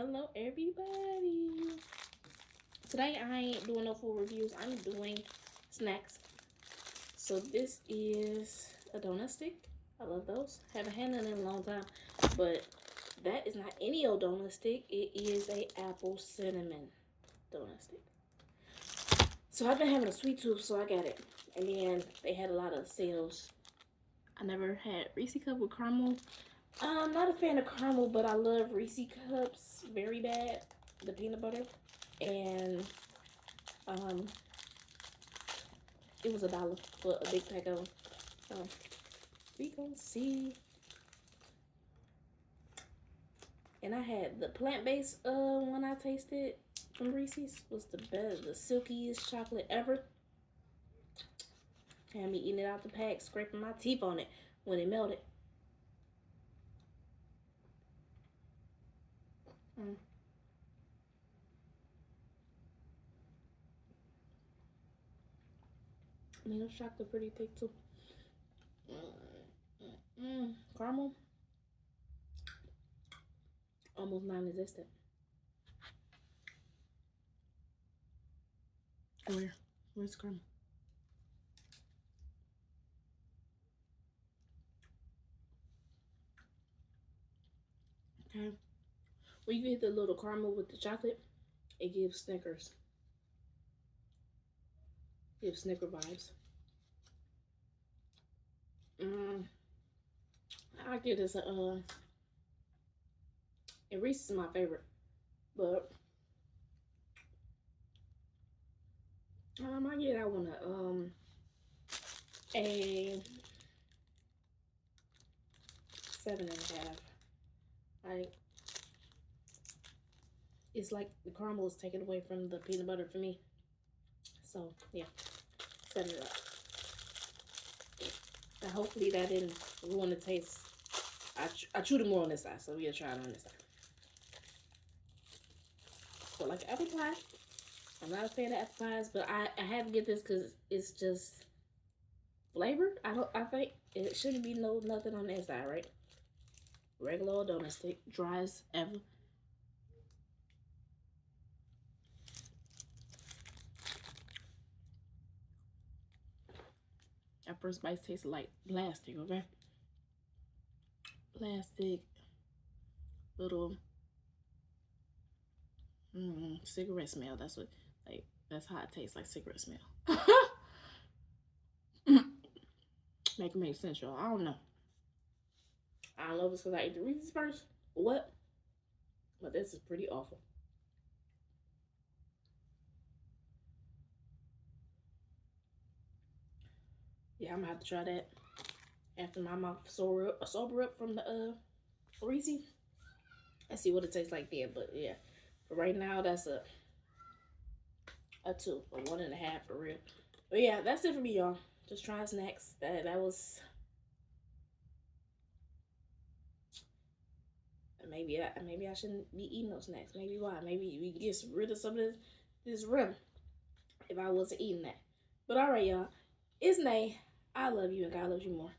Hello everybody. Today I ain't doing no food reviews. I'm doing snacks. So this is a donut stick. I love those. Haven't had none in a long time. But that is not any old donut stick. It is a apple cinnamon donut stick. So I've been having a sweet tooth, so I got it. And then they had a lot of sales. I never had Reese cup with caramel. I'm not a fan of caramel, but I love Reese cups very bad. The peanut butter. And it was $1 for a big pack of them. We gonna see. And I had the plant-based one I tasted from Reese's. Was the best, the silkiest chocolate ever. Had me eating it out the pack, scraping my teeth on it when it melted. I mean, those chocolate pretty thick too. Caramel, almost non-existent. Where's the caramel? Okay. When you get the little caramel with the chocolate, it gives Snickers. It gives Snicker vibes. I give this a and Reese is my favorite, but I give that one a 7.5. Like, it's like the caramel is taken away from the peanut butter for me. So yeah, 7 up. And hopefully that didn't ruin the taste. I chewed it more on this side, so we'll try it on this side. So like apple pie. I'm not a fan of apple pies, but I had to get this because it's just flavored. I think it shouldn't be nothing on the inside, right? Regular old donut stick, dry as ever. At first bite tastes like plastic, okay? Plastic, little cigarette smell. That's what, like, that's how it tastes, like cigarette smell. Make sense, y'all. I don't know. I don't know if it's because I ate the Reese's first or what, but this is pretty awful. Yeah, I'm gonna have to try that after my mouth sober up from the Reese. And see what it tastes like there. But yeah, for right now, that's a 2 or 1.5 for real. But yeah, that's it for me, y'all. Just trying snacks. That was maybe I shouldn't be eating those snacks. Maybe why? Maybe we can get rid of some of this rim if I wasn't eating that. But all right, y'all. It's Nay. I love you and God loves you more.